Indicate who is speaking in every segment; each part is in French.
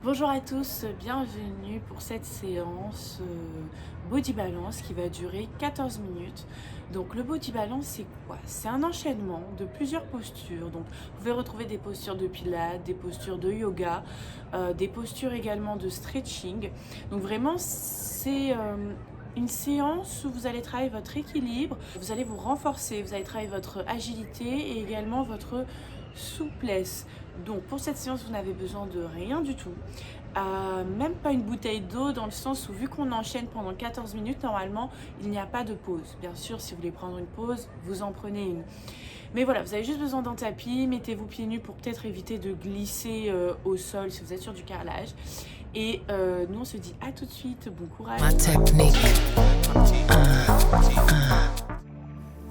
Speaker 1: Bonjour à tous, bienvenue pour cette séance Body Balance qui va durer 14 minutes. Donc le Body Balance c'est quoi? C'est un enchaînement de plusieurs postures. Donc vous pouvez retrouver des postures de pilates, des postures de yoga, des postures également de stretching. Donc vraiment c'est une séance où vous allez travailler votre équilibre, vous allez vous renforcer, vous allez travailler votre agilité et également votre souplesse. Donc pour cette séance, vous n'avez besoin de rien du tout. Même pas une bouteille d'eau dans le sens où vu qu'on enchaîne pendant 14 minutes, normalement, il n'y a pas de pause. Bien sûr, si vous voulez prendre une pause, vous en prenez une. Mais voilà, vous avez juste besoin d'un tapis, mettez-vous pieds nus pour peut-être éviter de glisser au sol si vous êtes sur du carrelage. Et nous, on se dit à tout de suite, bon courage.
Speaker 2: Ma technique.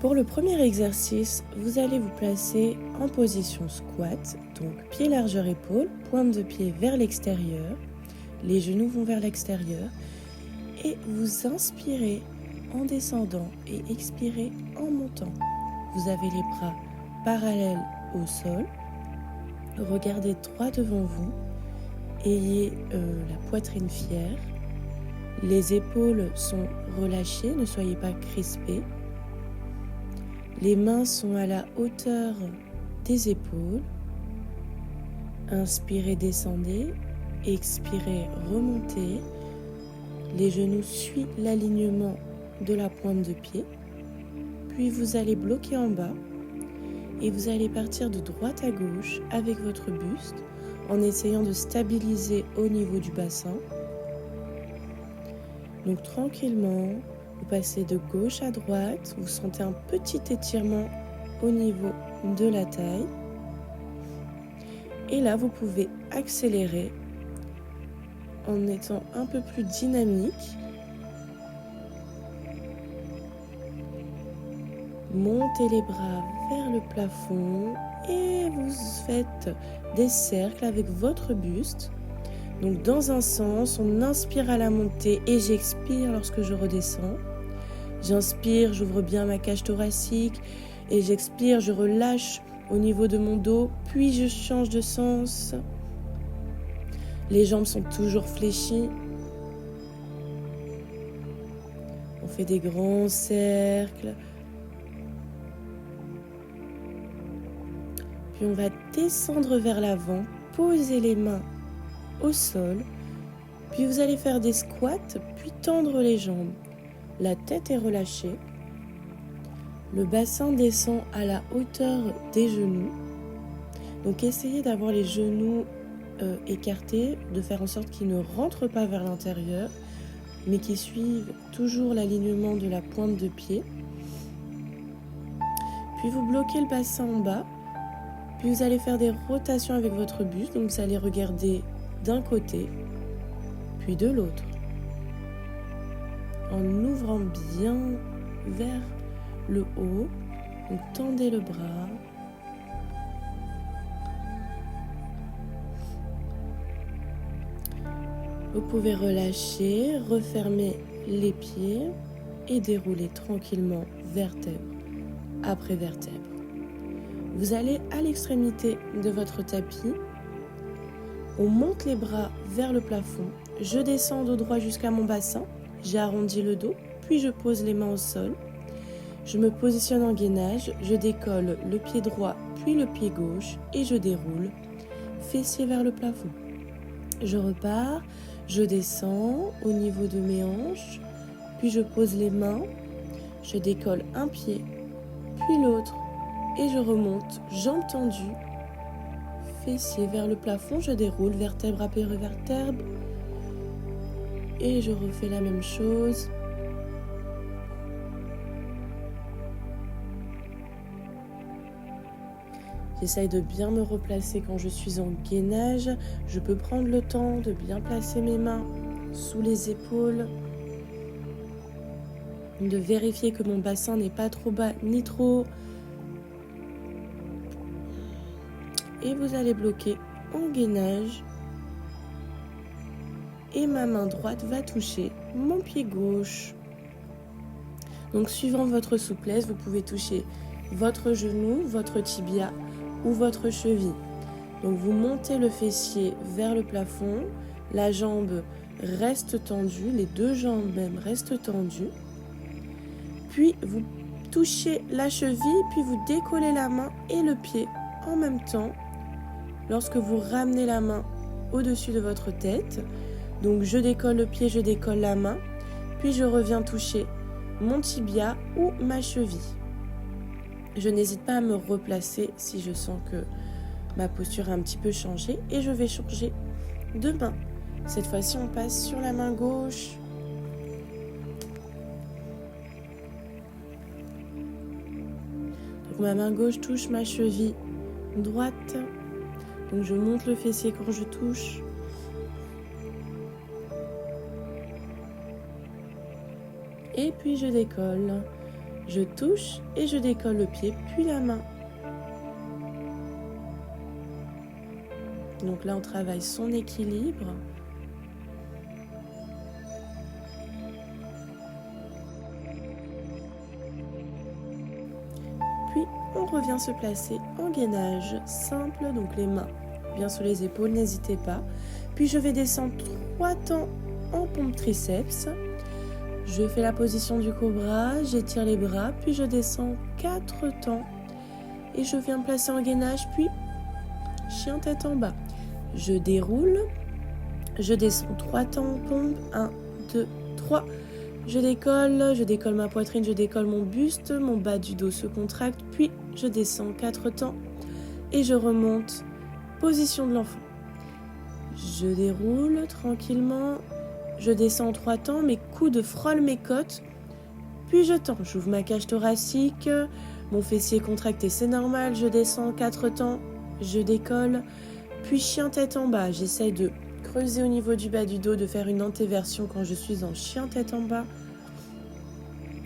Speaker 2: Pour le premier exercice, vous allez vous placer en position squat, donc pied largeur épaule, pointe de pied vers l'extérieur, les genoux vont vers l'extérieur et vous inspirez en descendant et expirez en montant. Vous avez les bras parallèles au sol, regardez droit devant vous, ayez la poitrine fière, les épaules sont relâchées, ne soyez pas crispés. Les mains sont à la hauteur des épaules. Inspirez, descendez. Expirez, remontez. Les genoux suivent l'alignement de la pointe de pied. Puis vous allez bloquer en bas et vous allez partir de droite à gauche avec votre buste en essayant de stabiliser au niveau du bassin. Donc tranquillement, vous passez de gauche à droite, vous sentez un petit étirement au niveau de la taille. Et là, vous pouvez accélérer en étant un peu plus dynamique. Montez les bras vers le plafond et vous faites des cercles avec votre buste. Donc dans un sens, on inspire à la montée et j'expire lorsque je redescends. J'inspire, j'ouvre bien ma cage thoracique et j'expire, je relâche au niveau de mon dos, puis je change de sens. Les jambes sont toujours fléchies. On fait des grands cercles. Puis on va descendre vers l'avant, poser les mains au sol, puis vous allez faire des squats, puis tendre les jambes. La tête est relâchée, le bassin descend à la hauteur des genoux. Donc essayez d'avoir les genoux écartés, de faire en sorte qu'ils ne rentrent pas vers l'intérieur, mais qu'ils suivent toujours l'alignement de la pointe de pied. Puis vous bloquez le bassin en bas, puis vous allez faire des rotations avec votre buste, donc vous allez regarder d'un côté, puis de l'autre, en ouvrant bien vers le haut. Donc tendez le bras. Vous pouvez relâcher, refermer les pieds et dérouler tranquillement vertèbre après vertèbre. Vous allez à l'extrémité de votre tapis. On monte les bras vers le plafond. Je descends dos droit jusqu'à mon bassin. J'arrondis le dos, puis je pose les mains au sol. Je me positionne en gainage. Je décolle le pied droit, puis le pied gauche et je déroule. Fessier vers le plafond. Je repars. Je descends au niveau de mes hanches. Puis je pose les mains. Je décolle un pied, puis l'autre. Et je remonte, jambes tendues. Fessier vers le plafond, je déroule vertèbre après vertèbre et je refais la même chose. J'essaye de bien me replacer quand je suis en gainage. Je peux prendre le temps de bien placer mes mains sous les épaules, de vérifier que mon bassin n'est pas trop bas ni trop haut. Et vous allez bloquer en gainage. Et ma main droite va toucher mon pied gauche. Donc suivant votre souplesse, vous pouvez toucher votre genou, votre tibia ou votre cheville. Donc vous montez le fessier vers le plafond, la jambe reste tendue, les deux jambes même restent tendues. Puis vous touchez la cheville, puis vous décollez la main et le pied en même temps lorsque vous ramenez la main au-dessus de votre tête. Donc je décolle le pied, je décolle la main, puis je reviens toucher mon tibia ou ma cheville. Je n'hésite pas à me replacer si je sens que ma posture a un petit peu changé et je vais changer de main. Cette fois-ci, on passe sur la main gauche. Donc ma main gauche touche ma cheville droite. Donc je monte le fessier quand je touche. Et puis je décolle. Je touche et je décolle le pied, puis la main. Donc là, on travaille son équilibre. Puis, on revient se placer en gainage simple, donc les mains bien sous les épaules, n'hésitez pas. Puis, je vais descendre 3 temps en pompe triceps. Je fais la position du cobra, j'étire les bras, puis je descends 4 temps. Et je viens me placer en gainage, puis chien tête en bas. Je déroule, je descends 3 temps en pompe, 1, 2, 3. Je décolle ma poitrine, je décolle mon buste, mon bas du dos se contracte, puis je descends 4 temps et je remonte, position de l'enfant. Je déroule tranquillement, je descends 3 temps, mes coudes frôlent mes côtes, puis je tends, j'ouvre ma cage thoracique, mon fessier est contracté, c'est normal, je descends 4 temps, je décolle, puis chien tête en bas, j'essaye de creuser au niveau du bas du dos, de faire une antéversion quand je suis en chien tête en bas.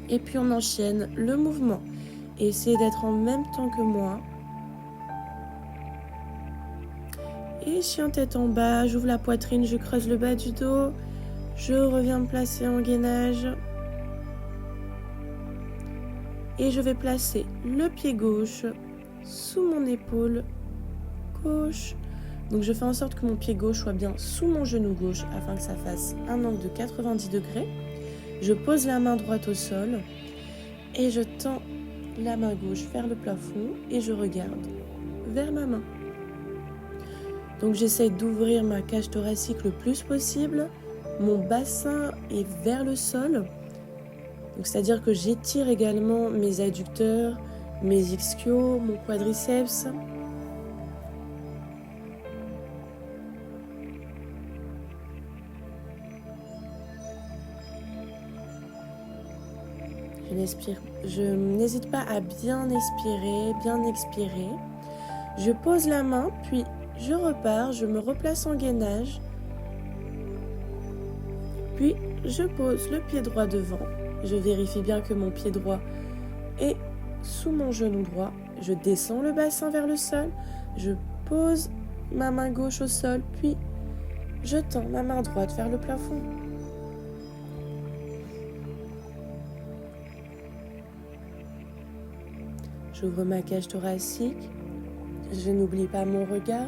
Speaker 2: Et puis on enchaîne le mouvement. Essayez d'être en même temps que moi. Et chien tête en bas, j'ouvre la poitrine, je creuse le bas du dos. Je reviens me placer en gainage. Et je vais placer le pied gauche sous mon épaule gauche. Donc je fais en sorte que mon pied gauche soit bien sous mon genou gauche afin que ça fasse un angle de 90 degrés. Je pose la main droite au sol et je tends la main gauche vers le plafond et je regarde vers ma main. Donc j'essaye d'ouvrir ma cage thoracique le plus possible. Mon bassin est vers le sol. Donc c'est-à-dire que j'étire également mes adducteurs, mes ischios, mon quadriceps. Je n'hésite pas à bien expirer, bien expirer. Je pose la main, puis je repars, je me replace en gainage. Puis je pose le pied droit devant. Je vérifie bien que mon pied droit est sous mon genou droit. Je descends le bassin vers le sol. Je pose ma main gauche au sol, puis je tends ma main droite vers le plafond. J'ouvre ma cage thoracique, je n'oublie pas mon regard.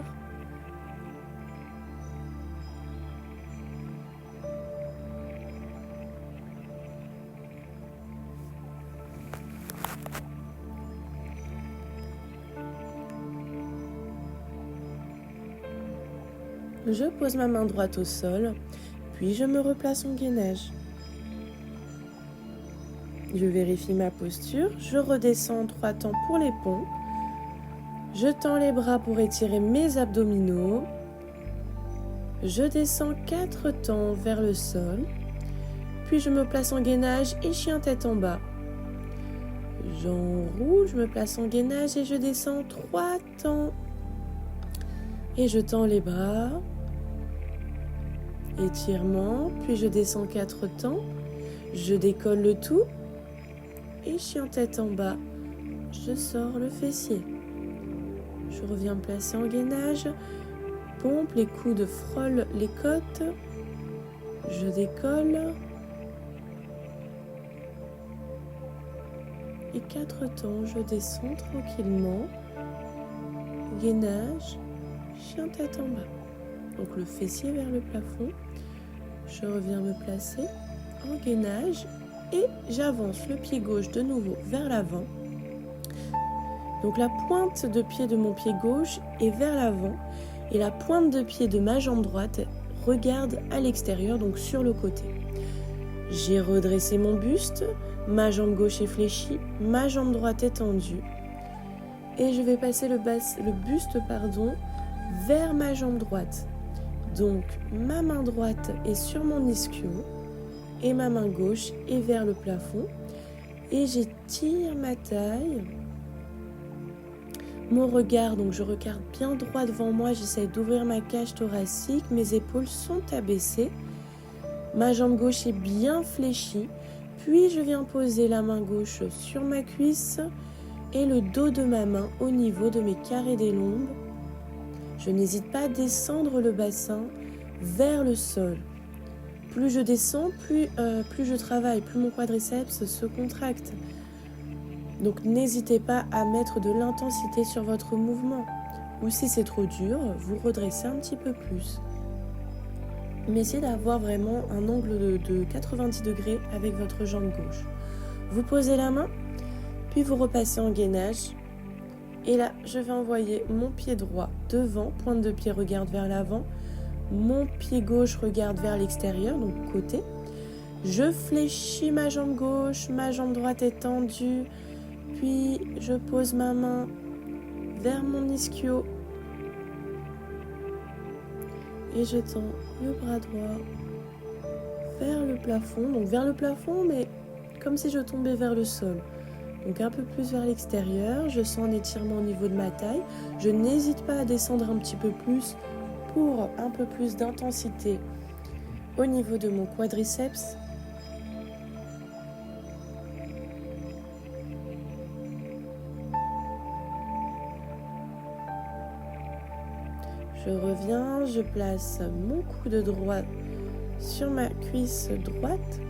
Speaker 2: Je pose ma main droite au sol, puis je me replace en gainage. Je vérifie ma posture, je redescends 3 temps pour les pompes. Je tends les bras pour étirer mes abdominaux. Je descends 4 temps vers le sol. Puis je me place en gainage et chien tête en bas. J'enroule, je me place en gainage et je descends 3 temps. Et je tends les bras. Étirement, puis je descends 4 temps. Je décolle le tout. Et chien tête en bas, je sors le fessier. Je reviens me placer en gainage. Pompe, les coudes frôlent les côtes. Je décolle. Et 4 temps, je descends tranquillement. Gainage, chien tête en bas. Donc le fessier vers le plafond. Je reviens me placer en gainage et j'avance le pied gauche de nouveau vers l'avant. Donc la pointe de pied de mon pied gauche est vers l'avant et la pointe de pied de ma jambe droite regarde à l'extérieur, donc sur le côté. J'ai redressé mon buste, ma jambe gauche est fléchie, ma jambe droite est tendue et je vais passer le buste vers ma jambe droite. Donc ma main droite est sur mon ischio et ma main gauche est vers le plafond et j'étire ma taille. Mon regard, donc je regarde bien droit devant moi, j'essaie d'ouvrir ma cage thoracique, mes épaules sont abaissées, ma jambe gauche est bien fléchie, puis je viens poser la main gauche sur ma cuisse et le dos de ma main au niveau de mes carrés des lombes. Je n'hésite pas à descendre le bassin vers le sol. Plus je descends, plus je travaille, plus mon quadriceps se contracte. Donc n'hésitez pas à mettre de l'intensité sur votre mouvement. Ou si c'est trop dur, vous redressez un petit peu plus. Mais essayez d'avoir vraiment un angle de 90 degrés avec votre jambe gauche. Vous posez la main, puis vous repassez en gainage. Et là, je vais envoyer mon pied droit devant, pointe de pied regarde vers l'avant. Mon pied gauche regarde vers l'extérieur, donc côté. Je fléchis ma jambe gauche, ma jambe droite est tendue. Puis je pose ma main vers mon ischio et je tends le bras droit vers le plafond. Donc vers le plafond, mais comme si je tombais vers le sol. Donc un peu plus vers l'extérieur. Je sens un étirement au niveau de ma taille. Je n'hésite pas à descendre un petit peu plus pour un peu plus d'intensité au niveau de mon quadriceps. Je reviens, je place mon coude droit sur ma cuisse droite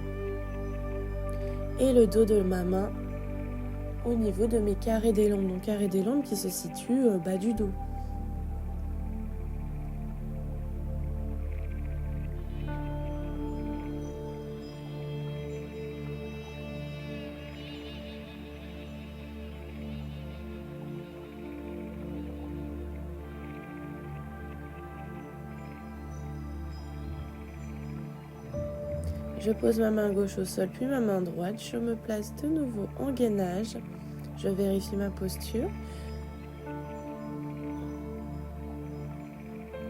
Speaker 2: et le dos de ma main au niveau de mes carrés des lombes. Donc carrés des lombes qui se situent bas du dos. Je pose ma main gauche au sol, puis ma main droite. Je me place de nouveau en gainage. Je vérifie ma posture.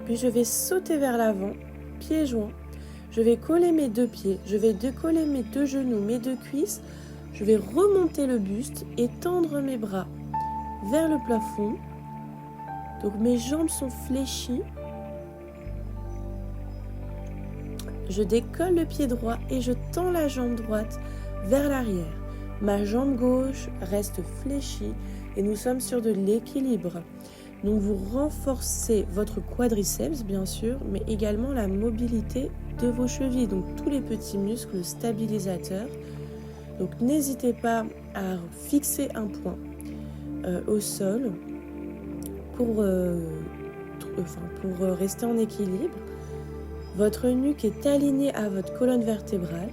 Speaker 2: Puis je vais sauter vers l'avant, pieds joints. Je vais coller mes deux pieds. Je vais décoller mes deux genoux, mes deux cuisses. Je vais remonter le buste et tendre mes bras vers le plafond. Donc mes jambes sont fléchies. Je décolle le pied droit et je tends la jambe droite vers l'arrière. Ma jambe gauche reste fléchie et nous sommes sur de l'équilibre. Donc vous renforcez votre quadriceps bien sûr, mais également la mobilité de vos chevilles, donc tous les petits muscles stabilisateurs. Donc n'hésitez pas à fixer un point au sol pour rester en équilibre. Votre nuque est alignée à votre colonne vertébrale.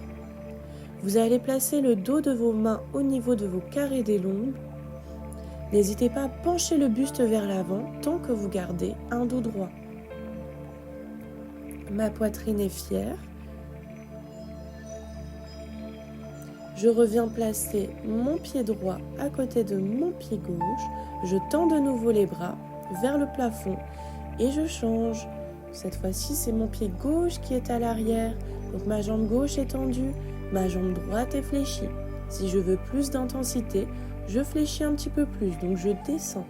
Speaker 2: Vous allez placer le dos de vos mains au niveau de vos carrés des lombes. N'hésitez pas à pencher le buste vers l'avant tant que vous gardez un dos droit. Ma poitrine est fière. Je reviens placer mon pied droit à côté de mon pied gauche. Je tends de nouveau les bras vers le plafond et je change. Cette fois-ci, c'est mon pied gauche qui est à l'arrière. Donc ma jambe gauche est tendue, ma jambe droite est fléchie. Si je veux plus d'intensité, je fléchis un petit peu plus, donc je descends.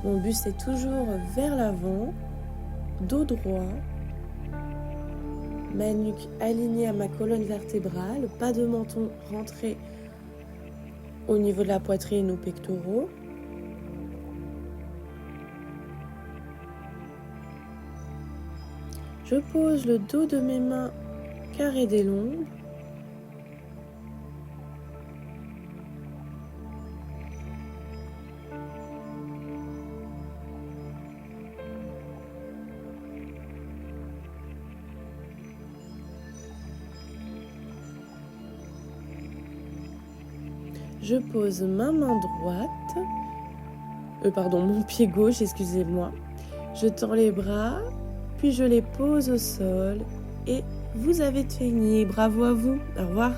Speaker 2: Mon buste est toujours vers l'avant, dos droit. Ma nuque alignée à ma colonne vertébrale, pas de menton rentré au niveau de la poitrine ou pectoraux. Je pose le dos de mes mains carré des lombes. Je pose ma main droite, mon pied gauche, excusez-moi. Je tends les bras, puis je les pose au sol et vous avez fini. Bravo à vous. Au revoir.